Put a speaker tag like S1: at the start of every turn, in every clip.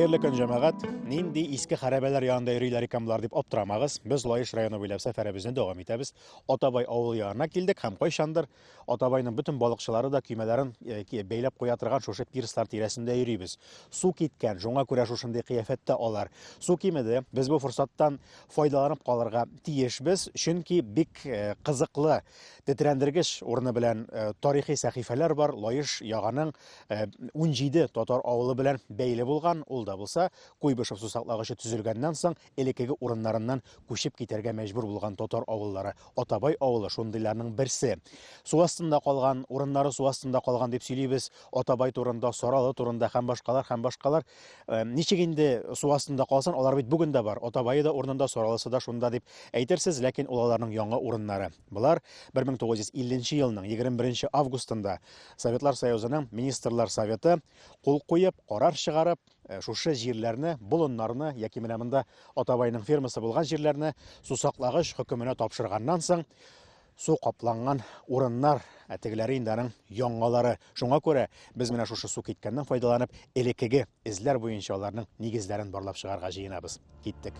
S1: Хәерле көн җәмәгать. Нинди иске хәрабәләр янында йөриләр икәнләр дип аптырамагыз. Без Лаеш районы буйлап сәфәребезне дәвам итәбез. Атабай авыл янына килдек һәм кайчандыр Атабайның бөтен балыкчылары да көймәләрен бәйләп куя торган шушы пирслар тирәсендә йөрибез. Су киткән, шуңа күрә шушындый кыяфәттә алар. Су кимеде. Без бу форсаттан файдаланып калырга тиешбез, чөнки бик кызыклы, тетрәндергеч урыны белән тарихи сәхифәләр бар. Лаеш яганың 17 татар авылы белән бәйле булган. Ул да булса, Куйбышев сусаклагычы төзелгәннән соң элеккеге урыннарыннан күчеп китәргә мәҗбүр булган татар авыллары. Атабай авылы шундыйларның берсе. Су астында калган, урыннары су астында калган дип сөйлибез. Атабай турында, Саралы турында һәм башкалар. Ничек инде су астында калсын, алар бит бүген дә бар. Атабайы да урынында, Саралысы да шунда дип әйтерсез, ләкин ул аларның яңа урыннары. Булар 1950 елның 21 августында Советлар Союзының Министрлар Советы кул куеп, карар чыгарып, шушы җирләрне, болыннарны, яки менә монда Атабайның фермасы булган җирләрне сусаклагыч хөкеменә тапшырганнан соң су капланган урыннар, тегеләре инде аның яңалары. Шуңа күрә без менә шушы су киткәннән файдаланып, элеккеге эзләр буенча аларның нигезләрен барлап чыгарга җыенабыз. Киттек.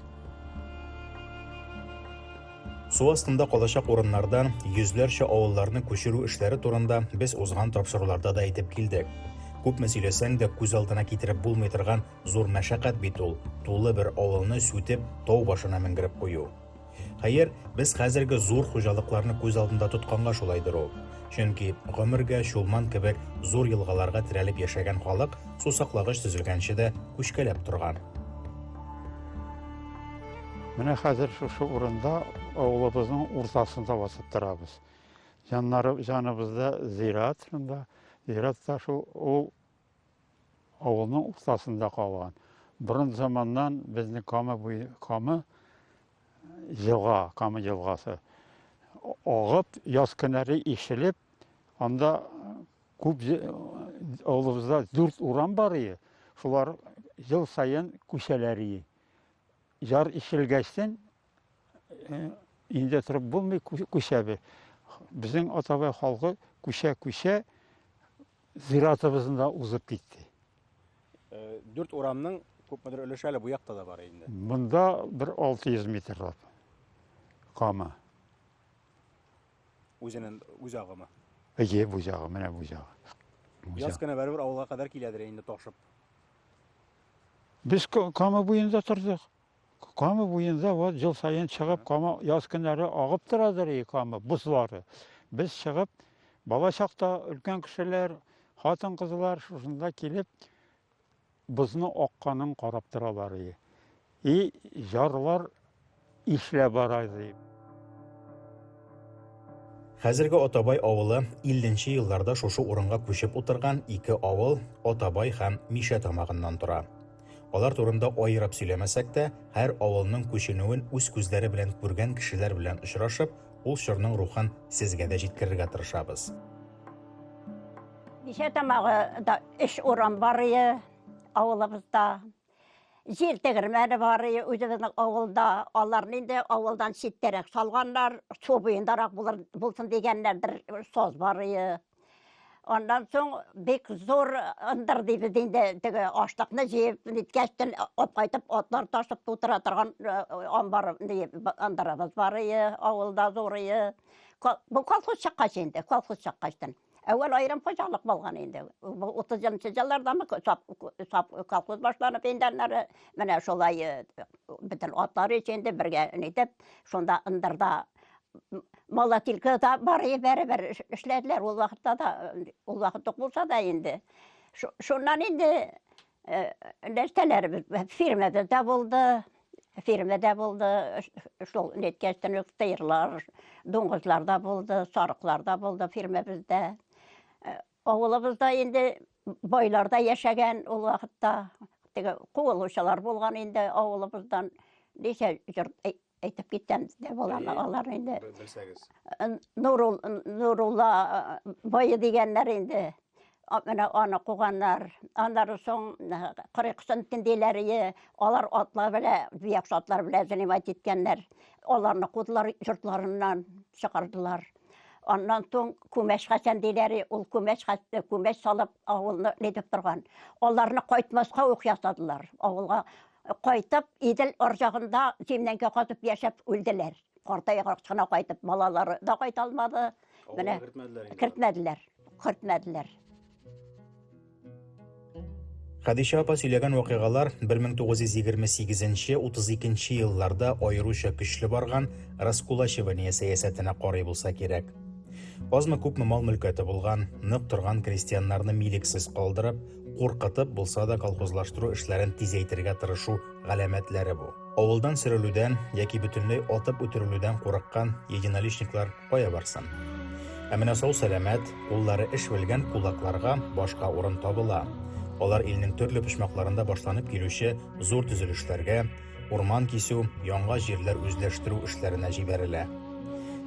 S1: Су астында калачак урыннардан йөзләрчә авылларны күчерү эшләре турында без узган тапшыруларда да әйтеп килдек. Күпме сөйләсәң дә күз алдына китереп булмый торган зур мәшәкать бит ул. Тулы бер авылны сүтеп, тау башына менгереп кую. Хәер, без хәзерге зур хуҗалыкларны күз алдында тотканга шулайдыр ул. Чөнки гомергә Чулман кебек зур елгаларга терәлеп яшәгән халык сусаклагыч төзелгәнче дә күчкәләп торган.
S2: Менә хәзер шушы урында авылыбызның уртасында басып торабыз. Җаныбызда зират шунда. Зиратта шул ул авылның уртасында калган. Борын заманнан безнең Кама елгасы агып, яз көннәре ишелеп, анда күп авылыбызда 4 урам бар иде. Шулар ел сайын күчәләр. Яр ишелгәчтән инде торып булмый күчәбе. Безнең Атабай халкы күчә зиратыбызда узып китте.
S1: 4 урамның күпмедер өлеше әле бу якта да бар инде.
S2: Монда 600 метрлап. Кама.
S1: Үзенең агымы.
S2: Бу ягы, менә бу ягы.
S1: Яз көне бәрбер авылга кадәр киләдер инде ташып.
S2: Без Кама буенда тордык. Кама буенда вот ел сайын чыгып, Кама яз көннәре агып торадыр Кама бузлары. Без чыгып, бала чакта өлкән кешеләр, хатын-кызлар шушында килеп, бузны акканын карап торалар. Ярлар ишләп барады.
S1: Хәзерге Атабай авылы 50нче елларда шушы урынга күчеп утырган 2 авыл Атабай һәм Мишә тамагыннан тора. Алар турында аерып сөйләмәсәк тә, һәр авылның күченүен үз күзләре белән күргән кешеләр белән очрашып, ул чорның рухын сезгә дә җиткерергә тырышабыз.
S3: Мишә тамагында 3 урам бар иде авылыбызда. Җир тегермәне бар иде үзебезнең авылда. Аларны инде авылдан читтәрәк салганнар, су буендарак булсын дигәннәрдер, соз бар иде. Ondan soң бик зур ындыр дибез инде теге ашлыкны җыеп, ниткәчтән кайтып атлар ташып тутыра торган амбар ындырыбыз бар иде, авылда зур иде. Бу колхоз чыккач инде, колхоз чыккачтан. Әүвәл айрым хуҗалык булган инде. 30нчы елларда колхоз башланып индәннәре менә шулай бөтен атлар өчен бергә нитеп, шунда ындырда Малатилка да бар иде, бәрабәр эшләделәр ул вакытта да, ул вакыт булса да инде. Шуннан инде нәрсәләр фирмада булды, шул неткәчтән тыйрлар, дуңгызлар да булды, сарыклар да булды фирмабызда. Авылыбызда инде байларда яшәгән ул вакытта, теге куылучылар булган инде авылыбыздан ничә җыр әйтеп киткән дә булган алар инде. Нурулла бай дигәннәр инде. Менә аны куганнар. Аннары соң 40 сентендиләре, алар атлар белән, бияк атлар белән занимать иткәннәр. Аларны кудылар йортларыннан чыгардылар. Ondan soң Күмәш Хәсән диләре, ул күмәш салып авылны нидеп торган. Аларны кайтмаска ук ясадылар. Авылга кайтып, Идел арҗагында җимнәнгә катып яшәп үлделәр. Картайгач кына кайтып, балалары да кайта алмады. Менә кертмәделәр.
S1: Хәдичә апа сөйләгән вакыйгалар 1928-32 елларда аеруча көчле барган раскулачивание сәясәтенә карый булса кирәк. Азмы күпме мал-мөлкәте булган, нык торган крестьяннарны милексез калдырып, куркытып булса да колхозлаштыру эшләрен тизәйтергә тырышу галәмәтләре бу. Авылдан сөрелүдән яки бөтенләй атып үтерелүдән курыккан единоличниклар кая барсын? Ә менә сау сәламәт, куллары эш белгән кулакларга башка урын табыла. Алар илнең төрле почмакларында башланып килүче зур төзелешләргә, урман кисү, яңа җирләр үзләштерү эшләренә җибәрелә.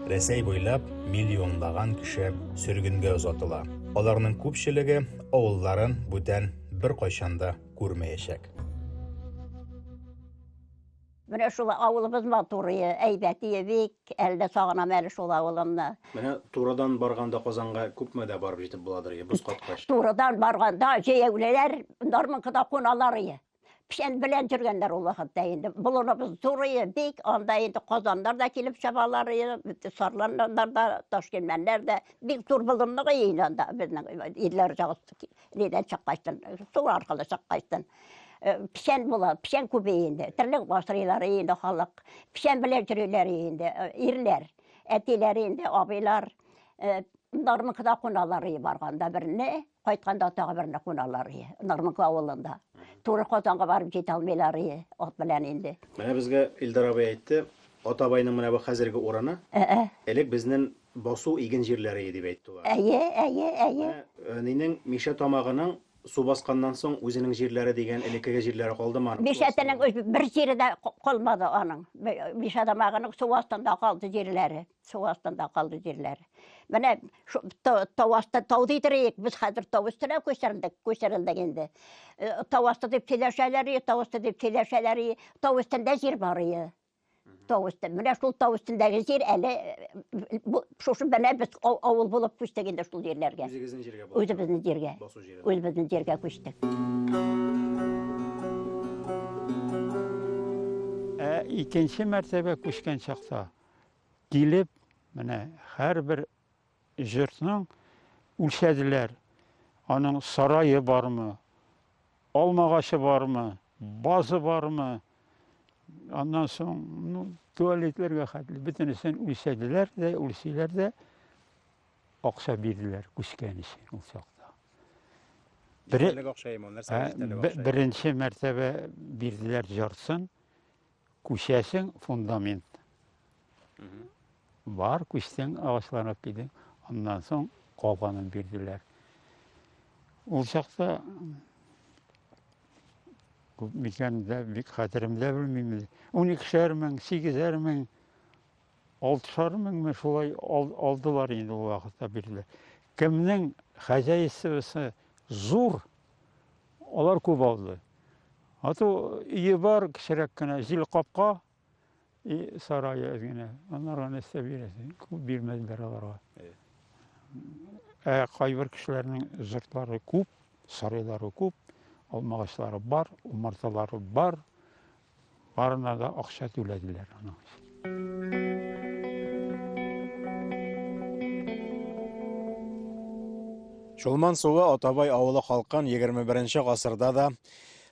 S1: Рәсәй буйлап миллионлаган кеше сөргенгә озатыла. Аларның күпчелеге авылларын бүтән бер кайчанда күрмәячәк.
S3: Менә шул авылыбыз матуры, әйбәте бик, әлдә сагынам әле шул авылымны.
S1: Менә турадан барганда Казанга күпме дә барып җитеп буладыр, боз каткач.
S3: Турадан барганда җәяүләләр, нормынкыда куналар. Пишән белән жүргәннәр ул вакытта инде. Булыныбыз зуры бик, анда инде Казаннар да килеп чабалар, Сарланнар да, Ташкентмәннәр дә бик зур булынлыгы инде анда безнең ирләр җагысы нидән чыккачтан, су аркылы чыккачтан. Пишән була, пишән күбәй инде. Терлек башрыйлары инде халык. Пишән белән йөрүләр инде, ирләр, әтиләр инде, абыйлар, Нормынкыда куналар барганда берне, кайтканда тагы берне куналар. Нормынкы авылында. Туры Казанга барып җитә алмыйлар ат белән инде.
S1: Менә безгә Илдар абый әйтте, Атабайның менә бу хәзерге урыны, элек безнең басу иген җирләре дип әйттеләр.
S3: Әйе.
S1: Нинең Миша тамагының су басканнан соң үзенең җирләре дигән элеккеге җирләре калдымы?
S3: Мишәтенең бер җире дә калмады аның. Миша тамагының су астында калды җирләре. Менә тау асты тау дидерик, без хәзер тау өстенә күчерелдек инде. Тау асты дип сөйләшәләр, тау өстендә җир бар. Менә шул тау өстендәге җир әле шушы менә без авыл булып күчтек инде шул җирләргә. Үзебезнең җиргә күчтек.
S2: Икенче мәртәбә күчкән чакта килеп, менә һәрбер җортның үлчәделәр. Аның сарае бармы, алмагашы бармы, базы бармы? Ondan soң туалетләргә хәтле бөтенесен үлчәделәр дә, акча бирделәр күчкән өчен ул чакта. Беренче мәртәбә бирделәр җартсын, күчәсен фундамент. Бар күчтән агачланып киде. Ondan soң калганын бирделәр. Ул чакта микәндә бик хәтеремдә белмим. 12 мең, 8 мең, 6 мең шулай алдылар инде ул вакытта бирделәр. Кемнең хәҗәйсесе зур, алар күп алды. Аты ие бар кичерәк кенә җил капка, сарае генә. Аннары нәрсә бирәсең? Күп бирмәделәр аларга. Кайбер кешеләрнең зуртлары күп, сарайлары күп. Алмагачлары бар, умарталары бар. Барына да акча түләделәр аның өчен.
S1: Шулман суы Атабай авылы халкын 21 гасырда да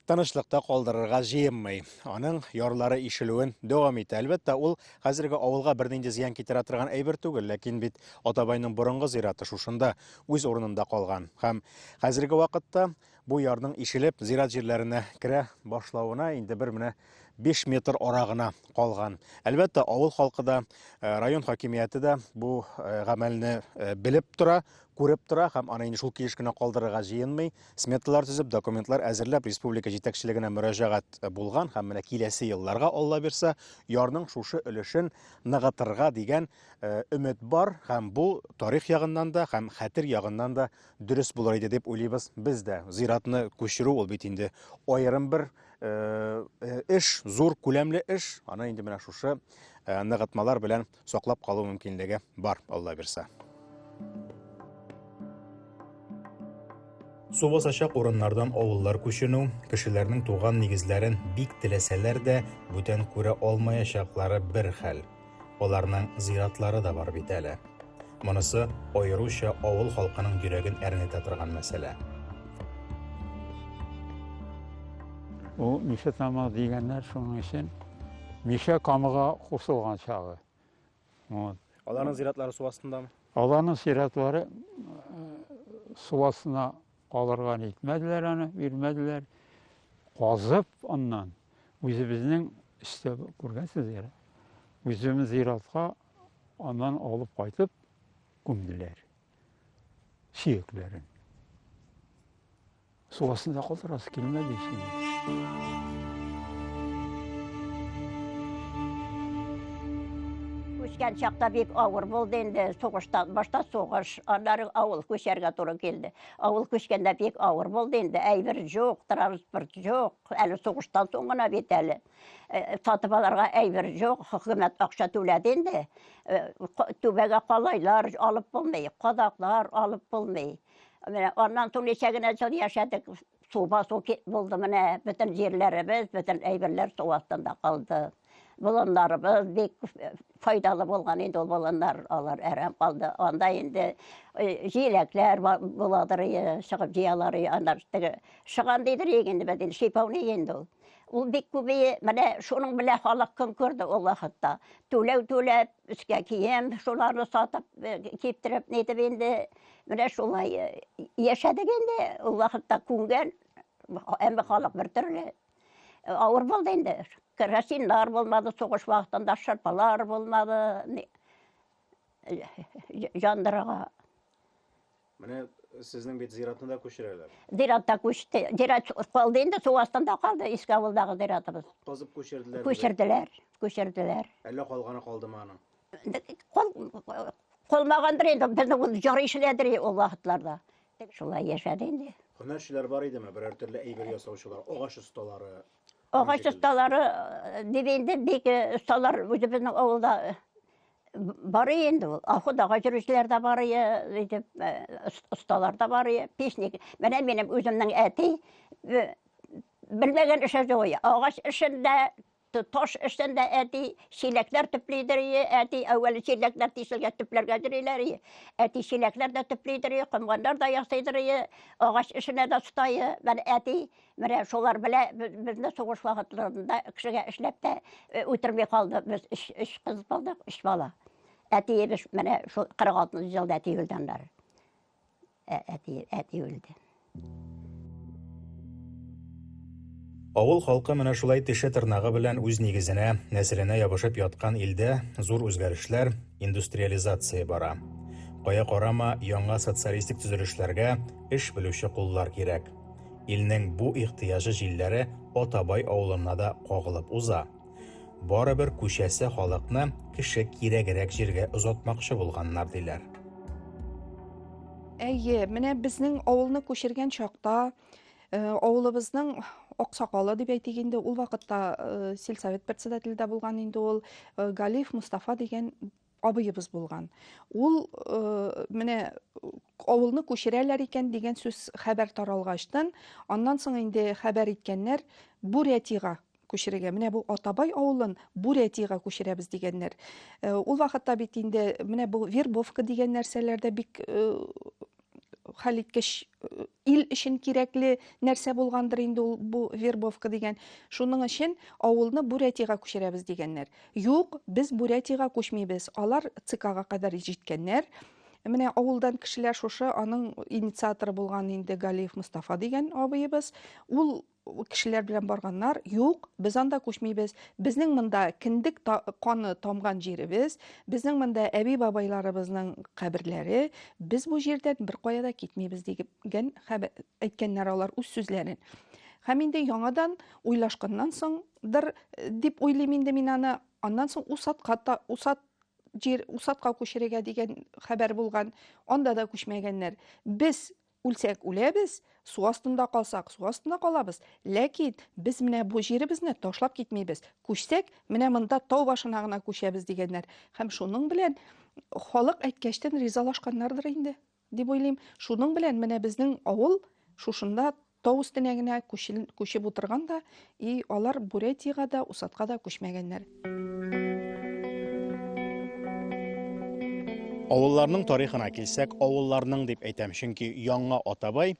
S1: тынычлыкта калдырырга җыенмый. Аның ярлары ишелүен дәвам итә. Әлбәттә, ул хәзерге авылга бернинди зыян китерә торган әйбер түгел, ләкин бит Атабайның борынгы зираты шушында үз урынында калган. Һәм хәзерге вакытта бу ярның ишелеп зират җирләренә керә башлавына инде бер менә 5 метр арагына калган. Әлбәттә, авыл халкы да, район хакимияте дә бу гамәлне белеп тора, күреп тора һәм аны инде шул килеш кенә калдырырга җыенмый. Сметалар төзеп, документлар әзерләп республика җитәкчелегенә мөрәҗәгать булган һәм менә киләсе елларга Алла бирсә, ярның шушы өлешен ныгытырга дигән өмет бар һәм бу тарих ягыннан да һәм хәтер ягыннан да дөрес булыр иде дип уйлыйбыз без дә. Зиратны күчерү ул бит инде аерым бер эш, зур күләмле эш. Аны инде менә шушы ныгытмалар белән саклап калу мөмкинлеге бар, Алла бирсә. Су басачак урыннардан авыллар күченү, кешеләрнең туган нигезләрен бик теләсәләр дә бүтән күрә алмаячаклары бер хәл. Аларның зиратлары да бар бит әле. Монысы аеруча авыл халкының йөрәген әрнетә торган мәсьәлә.
S2: O Mişe Tamam deganlar şunun için Mişe kamıga kuşulgan çağı.
S1: Аларның зиратлары су астындамы?
S2: Alanın siratları su астына алырга итмәделәр аны, бирмәделәр. Казып аннан үзебезнең истә күргәнсез яра. Үзебез зиратка аннан алып кайтып күмделәр. Сөякләрен. Su астында калдырасы килмәде ишене.
S3: Көчкән чакта бик авыр булды инде, сугыштан башта сугыш, аннары авыл көчәргә туры килде. Авыл көчкәндә бик авыр булды инде, әйбер юк, транспорт юк, әле сугыштан соң гына бит әле. Сатып алырга әйбер юк, хөкүмәт акча түләде инде. Түбәгә калайлар алып булмый, кадаклар алып булмый. Менә аннан соң ничә генә җил яшәдек, су басу булды менә, бөтен җирләребез, бөтен әйберләр су астында калды. Bulanlarımız bek faydalı bolgan indi ol bulanlar alар әрәм қалды. Анда енді җиләкләр буладыр, чыгып җыялар, аннар чыган дидер егенде бәдел шипауны енді ул. Ул бик күбе, менә шуның белән халык көн күрде ул вакытта. Түләп, үскә кием, шуларны сатып, киптиреп нитеп инде, менә шулай яшәдек инде. Ул вакытта күнгән, әмма халык бер төрле авыр булды инде. Керосинлар булмады, сугыш вакытында шырпалар булмады. Жандырага.
S1: Менә сезнең бит зиратны да күчерәләр.
S3: Зиратта күчте. Зират калды инде, су астында калды, иске авылдагы зиратыбыз.
S1: Казып
S3: Күчерделәр.
S1: Әллә калганы калдымы аның?
S3: Калмагандыр инде, безнең ул җары эшләдер ул вакытларда. Шулай яшәде инде.
S1: Һөнәрчеләр бар идеме? Берәр төрле әйбер ясаучылар, агач осталары.
S3: Агач осталары дигәндә бик осталар үзебезнең авылда бар инде ул. Ахудага жүрүчеләр дә бар иде, осталар да бар иде. Пешник. Менә минем үземнең әти белмәгән эше юк. Агач эшендә, таш эшендә әти чиләкләр төплидер, әти әүвәл чиләкләр тишелгән төпләргә җириләр. Әти чиләкләр дә төплидер, кымганнар да ясыйдыр, агач эшенә дә тутайы. Менә әти менә шулар белән безне сугыш вакытларында кешегә эшләп тә үтерми калды. Без өч кыз булдык, өч бала. Әти без менә шул 46 елда әти үлдәннәр. Әти үлде.
S1: Авыл халкы менә шулай теше тырнагы белән үз нигезенә, нәселенә ябышып яткан илдә зур үзгәрешләр, индустриализация бара. Кая карама, яңа социалистик төзелешләргә эш белүче куллар кирәк. Илнең бу ихтыяҗы җилләре Атабай авылына да кагылып уза. Барыбер күчәсе халыкны кеше кирәгрәк җиргә озатмакчы булганнар диләр.
S4: Әйе, менә безнең авылны күчергән чакта авылыбызның аксакалы дип әйтик инде, ул вакытта сельсовет председателе дә булган инде, ул Галиев Мустафа дигән абыебыз булган. Ул менә авылны күчерәләр икән дигән сүз хәбәр таралгачтан, аннан соң инде хәбәр иткәннәр Бурятиягә күчерергә. Менә бу Атабай авылын Бурятиягә күчерәбез дигәннәр. Ул вакытта бит инде менә бу вербовка дигән нәрсәләрдә бик хәлиткеч ил өчен кирәкле нәрсә булгандыр инде ул бу вербовка дигән. Шуның өчен авылны Бурятиягә күчерәбез дигәннәр. Юк, без Бурятиягә күчмибез. Алар ЦКга кадәр җиткәннәр. Менә авылдан кешеләр шушы аның инициаторы булган инде Галиев Мустафа дигән абыебыз. Ул кешеләр белән барганнар. Юк, без анда күчмибез. Безнең монда киндек каны тамган җиребез, безнең монда әби бабайларыбызның каберләре, без бу җирдән бер кая да китмибез дигән хәбәр әйткәннәр алар үз сүзләрен. Һәм инде яңадан уйлашканнан соңдыр дип уйлыйм инде мин аны. Аннан соң усатка күчерергә дигән хәбәр булган. Анда да күчмәгәннәр. Без үлсәк үләбез, су астында калсак, су астында калабыз. Ләкин без менә бу җиребезне ташлап китмибез. Күчсәк, менә монда тау башына гына күчәбез дигәннәр. Һәм шуның белән халык әйткәчтән ризалашканнардыр инде, дип уйлыйм. Шуның белән менә безнең авыл шушында тау өстенә генә күчеп утырган да, и алар Бурятиягә да, Усатка да күчмәгәннәр.
S1: Авылларның тарихына килсәк, авылларның дип әйтәм, чөнки яңа Атабай,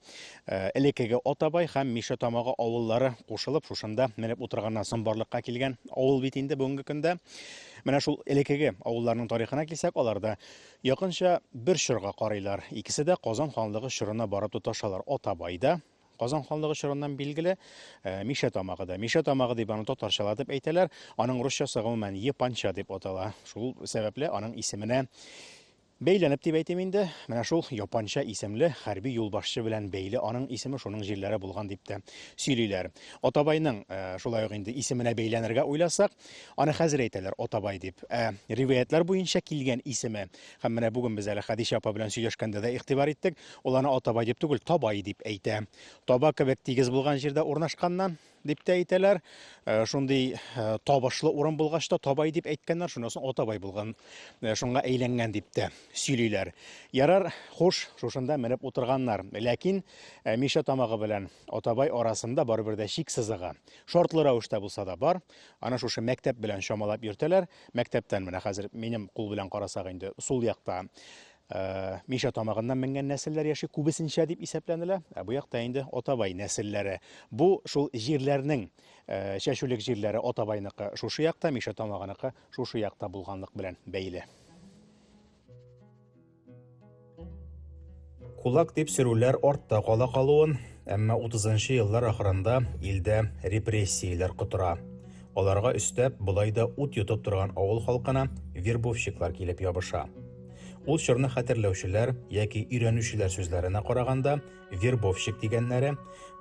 S1: элекеге Атабай һәм Миша тамагы авыллары кушылып, шушында менеп утырганнан соң барлыкка килгән авыл бит инде бүгенге көндә. Менә шул элекеге авылларның тарихына килсәк, аларда якынча бер чорга карыйлар. Икесе дә Казан ханлыгы чорына барып тоташалар. Атабай да Казан ханлыгы чорыннан билгеле, Миша тамагы да. Миша тамагы дип аны татарчалатып әйтәләр, аның русчасы гомумән Епанча дип атала. Шул сәбәпле аның исеменә бәйләнеп дип әйтим инде, менә шул Япанча исемле хәрби юлбашчы белән бәйле аның исеме шуның җирләре булган дип тә сөйлиләр. Атабайның шулай ук инде исеменә бәйләнергә уйласак, аны хәзер әйтәләр Атабай дип. Риваятлар буенча килгән исеме, һәм менә бүген без әле Хәдичә апа белән сөйләшкәндә дә игътибар иттек, ул аны Атабай дип түгел, Табай дип әйтә. Таба кебек тигез булган җирдә урнашканнан дип тә әйтәләр. Шундый табышлы урын булгач та Табай дип әйткәннәр, шуннан соң Атабай булган, шуңа әйләнгән дип тә сөйлиләр. Ярар, хуш, шушында менеп утырганнар. Ләкин Миша тамагы белән Атабай арасында барыбер дә чик сызыгы. Шартлы рәвештә булса да бар. Аны шушы мәктәп белән чамалап йөртәләр. Мәктәптән менә хәзер минем кул белән карасак инде сул якта Миша тамагыннан менгән нәселләр яши, күбесенчә дип исәпләнелә. Бу якта инде Атабай нәселләре. Бу шул җирләрнең чәчүлек җирләре Атабайныкы шушы якта, Миша тамагыныкы шушы якта булганлык белән бәйле. Кулак дип сөрүләр артта кала калуын, әмма 30-нчы еллар ахырында илдә репрессияләр котыра. Аларга өстәп, булай да ут йотып торган авыл халкына вербовщиклар килеп ябыша. Ул чорны хәтерләүчеләр яки өйрәнүчеләр сүзләренә караганда, вербовщик дигәннәре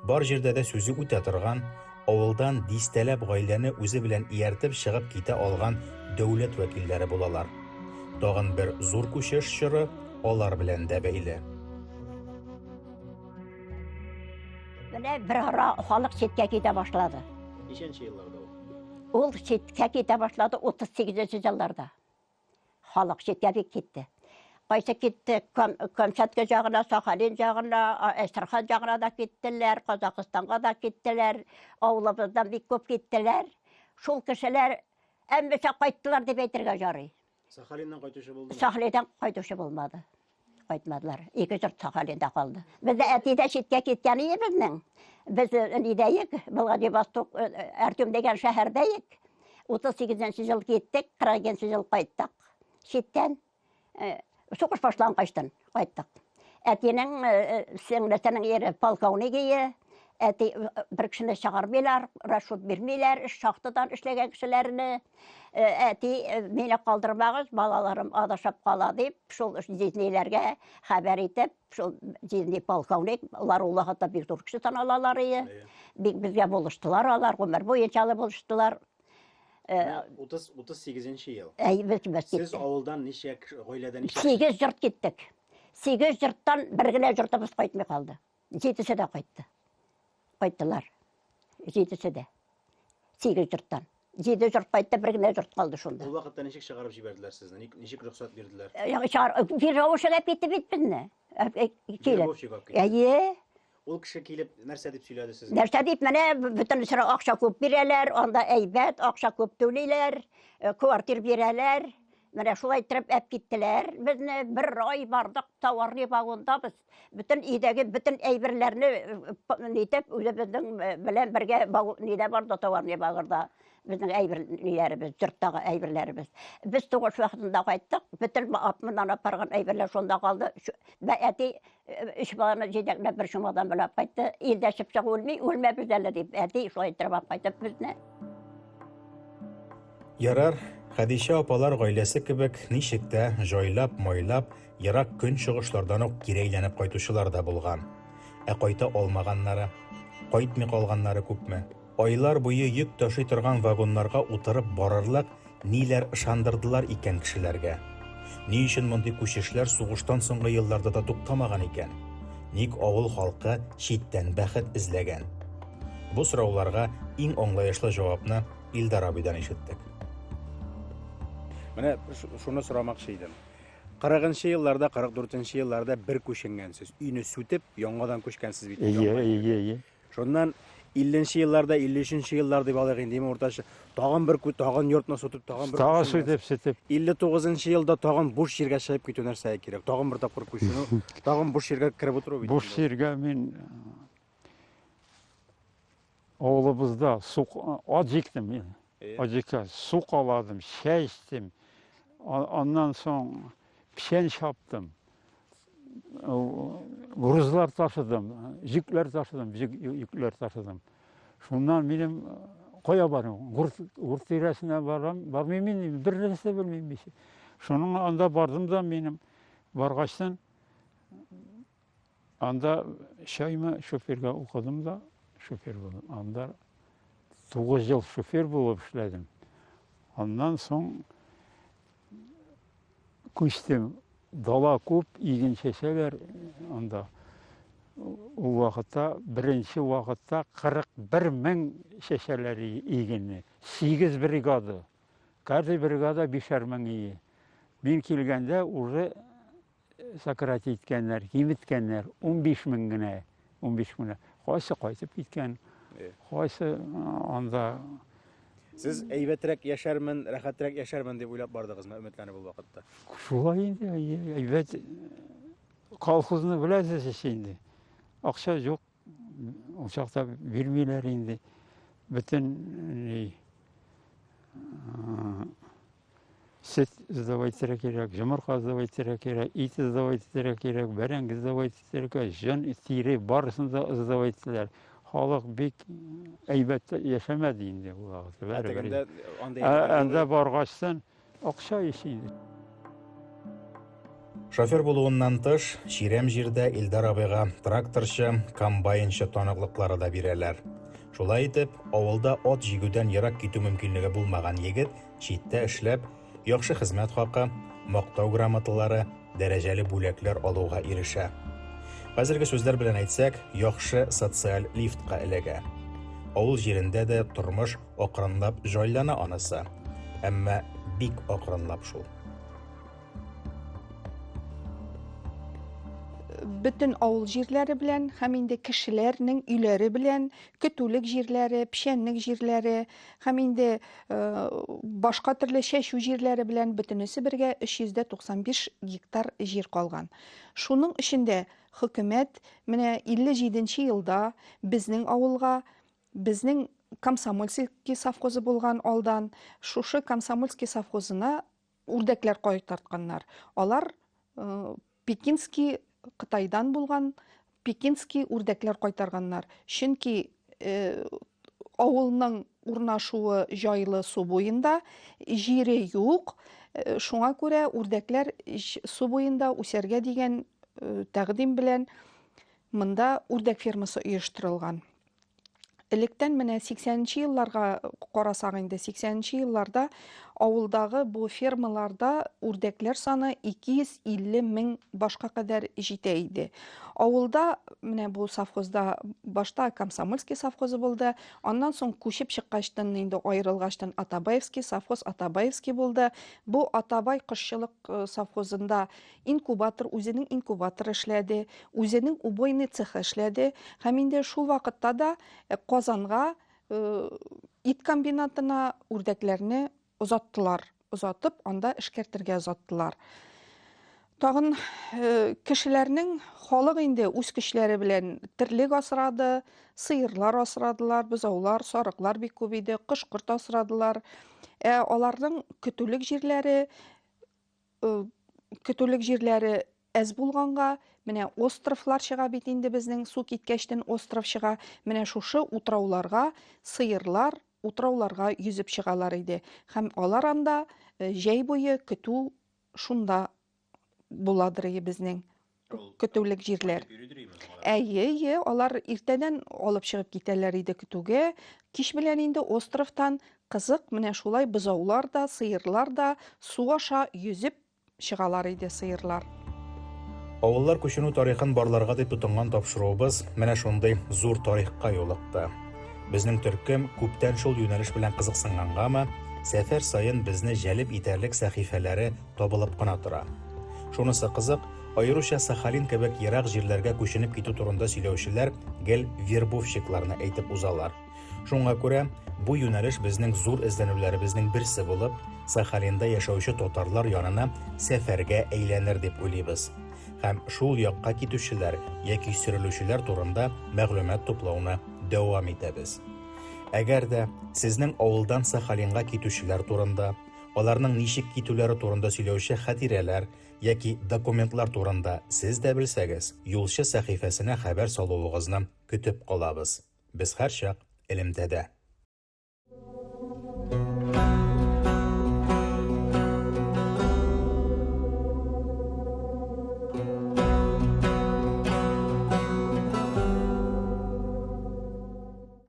S1: бар җирдә дә сүзе үтә торган, авылдан дистәләп гаиләне үзе белән ияртеп чыгып китә алган дәүләт вәкилләре булалар. Тагын бер зур күчеш чоры алар белән дә бәйле.
S3: Менә бер ара халык читкә китә башлады.
S1: Ничәнче елларда ул?
S3: Ул читкә китә башлады 38-нче елларда. Халык читкә бик китте. Кайсы китте, Камчатка жағына, Сахалин жағына, Әстерхан жағына да киттеләр, Казакстанга да киттеләр, авылыбыздан бик күп киттеләр. Шул кешеләр әммәсә кайттылар дип әйтергә ярый.
S1: Сахалиннан кайтучы булды.
S3: Сахалиндан кайтучы булмады. Кайтмадылар. Ике жұрт Сахалинда қалды. Біз әтиде шетке кеткен ебезнең. Біз нидәйек, Владивосток, Әртүм деген шәһәрдәйек. 38-нче жыл кеттік, 40-нче жыл кайттык. Шеттен сугыш башланғачтан кайттык. Әтинең сеңлесенең ері полковнигі, әти бір кішіні чыгармыйлар, расчет бермейләр, шахтадан эшләгән кешеләрне. Әти мені калдырмагыз, балаларым адашып кала дип, шул җизниләргә хәбәр итеп, шул җизни полковник, улар уллахата бик зур кеше саналалар иде. Бик безгә булыштылар, алар гомер буенча булыштылар.
S1: 38-нче ел. Сез авылдан ничә гаиләдән ничә?
S3: 8 жұрт киттек. 8 жұрттан бер генә жұртыбыз кайтмый калды. 7-се дә кайтты. Кайттылар. 7-се дә. 8 жұрттан. 7 жұрт кайтты, бер генә жұрт калды шунда.
S1: Ул вакытта ничек чыгарып җибәрделәр сезне? Ничек рөхсәт бирделәр?
S3: Bir ravuşa gitti bit bizne.
S1: Ул кеше килеп нәрсә дип сөйләде сезгә?
S3: Нәрсә дип менә бөтен сыра акча күп бирәләр, анда әйбәт, акча күп түлиләр, квартир бирәләр. Менә шулай итеп әп киттеләр. Безне бер ай бардык товарный вагонда без бөтен өйдәге бөтен әйберләрне нитеп үзебезнең белән бергә нидә барды товарный вагонда. Безнең әйберләребез, җырттагы әйберләребез. Без тугыш вакытында кайттык, бөтен атмыннан апарган әйберләр шунда калды. Әти үч баланы җидәкләп бер шумадан беләп кайтты. Илдә чыпчык үлмәбез әле дип, әти шулай итеп кайтып безне.
S1: Ярар, Хәдичә апалар гаиләсе кебек ничек тә җайлап, майлап, ерак көн чыгышлардан ук кире әйләнеп кайтучылар да булган. Кайта алмаганнары, кайтмый калганнары күпме? Айлар буе йөк ташый торган вагоннарга утырып барырлык ниләр ышандырдылар икән кешеләргә? Ни өчен мондый күчешләр сугыштан соңгы елларда да туктамаган икән? Ник авыл халкы читтән бәхет эзләгән? Бу сорауларга иң аңлаешлы җавапны Илдар абыйдан ишеттек. Менә шуны сорамакчы идем. 40-нчы елларда, 44-нчы елларда бер күченгәнсез. Үйне сүтеп, яңадан күчкәнсез бит.
S2: Ие.
S1: Шуннан 50-нчы елларда, 53-нчы еллар дип алыйк инде уртача. Тагын бер тагын йортны сүтеп, тагын бер.
S2: Тағы сөйтіп.
S1: 59-нчы елда тагын буш җиргә чыгып китү нәрсә кирәк. Тагын бер тапкыр күченү, тагын буш җиргә кирип утыру бит.
S2: Буш жерге мен ауылыбызда ат жектім мен. Ат су қаладым, шәй іштім. Ondan соң пішен шаптым. Грузлар ташыдым, жүклер ташыдым. Шунdan менің қоя барым, ғұрт тирәсіне бармаймын, бір нәрсе білмеймін. Шуның анда бардым да менің барғаштан, анда шайма шоферге оқыдым да, шофер болдым. Анда 9 жыл шофер болып ішледім. Ondan соң көштім, дала көп, егін шешелер, анда ол вақытта, бірінші вақытта 41 мың шешелер егінні, 8 бригада, каждый бригада 5 мың ие. Мен келгенде уже сократиткенлер, кеміткенлер 15 мың гіне, 15 мың. Қайсы қайтып кеткен, қайсы анда...
S1: Siz әйбәтрәк яшәрмен, рәхәтрәк яшәрмен дип уйлап бардыгызмы өметләнеп бу вакытта?
S2: Шулай инде, әйбәт колхозны беләсез инде. Акча юк, ул чакта бирмиләр инде. Бөтен süt сдавать кирәк, жұмыртқа сдавать кирәк, ит сдавать кирәк, бәрәңге сдавать кирәк, жан тире барысын да сдавать итәләр. Халык бик әйбәт яшәмәде инде ул вакытта. Анда баргачтан акча ишинде.
S1: Шофер булуыннан тыш, Ширәм җирдә Илдар абыйга тракторчы, комбайнчы таныклыклары да бирәләр. Шулай итеп, авылда ат җигүдән ярак китү мөмкинлеге булмаган егет читтә эшләп, яхшы хезмәт хакы, мактау грамоталары, дәрәҗәле бүләкләр алуга ирешә. Хәзерге сүзләр белән әйтсәк, яхшы социаль лифтка эләгә. Авыл җирендә дә тормыш акрынлап җайлана анысы. Әмма бик акрынлап шул.
S4: Bütün авыл җирләре белән һәм инде кешеләрнең өйләре белән көтүлек җирләре, пешәнлек җирләре һәм инде башка төрле чәчү җирләре белән бөтенесе бергә 395 гектар җир калган. Шуның эчендә хөкүмәт менә 57нче елда безнең авылга, безнең Комсомольский совхозы булган алдан, шушы Комсомольский совхозына үрдәкләр кайтартканнар. Алар Пекинский Кытайдан булган Пекинский үрдәкләр кайтарганнар. Чөнки авылның урнашуы җайлы су буенда, җире юк. Шуңа күрә үрдәкләр су буенда үсәргә дигән тәкъдим белән монда үрдәк фермасы оештырылган. Электән менә 80нче елларга карасак инде 80нче елларда авылдагы бу фермаларда үрдәкләр саны 250 мең башка кадәр җитә иде. Авылда менә бу совхозда башта Комсомольский совхозы булды, аннан соң күчеп чыккачтан инде аерылгачтан Атабаевский совхоз Атабаевский булды. Бу Атабай кышчылык совхозында инкубатор, үзенең инкубаторы эшләде, үзенең убойный цехы эшләде. Һәм инде шул вакытта да Казанга ит комбинатына үрдәкләрне озаттылар. Озатып, анда эшкәртергә озаттылар. Тагын кешеләрнең халык инде үз көчләре белән терлек асрады, сыерлар асрадылар, бозаулар, сарыклар бик күп иде, кош-корт асрадылар. Аларның көтүлек җирләре әз булганга, менә островлар чыга бит инде безнең су киткәчтән остров чыга. Менә шушы утрауларга сыерлар утрауларга yüзеп чыгалар иде. Һәм алар анда җәй буе көтү шунда буладыр безнең көтүлек җирләр. Әйе, алар иртәдән алып чыгып китәләр иде көтүгә. Кич белән инде островтан кызык, менә шулай бозаулар да, сыерлар да су аша yüзеп чыгалар иде сыерлар.
S1: Авыллар күченү тарихын барларга дип тотынган тапшыруыбыз менә шундый зур тарихка юлыкты. Безнең төркем күптән шул юнәлеш белән кызыксынгангамы, сәфәр сайын безне җәлеп итәрлек сәхифәләре табылып кына тора. Шунысы кызык, аеруча Сахалин кебек ерак җирләргә күченеп китү турында сөйләүчеләр гел вербовщикларны әйтеп узалар. Шуңа күрә бу юнәлеш безнең зур эзләнүләребезнең берсе булып, Сахалинда яшәүче татарлар янына сәфәргә әйләнер дип уйлыйбыз. Һәм шул якка китүчеләр яки сөрелүчеләр турында мәгълүмат туплауны дәвам итәбез. Әгәр дә сезнең авылдан Сахалинга китүчеләр турында, аларның ничек китүләре турында сөйләүче хатирәләр яки документлар турында сез дә белсәгез, юлчы сәхифәсенә хәбәр салуыгызны көтеп калабыз. Без һәрчак элемтәдә.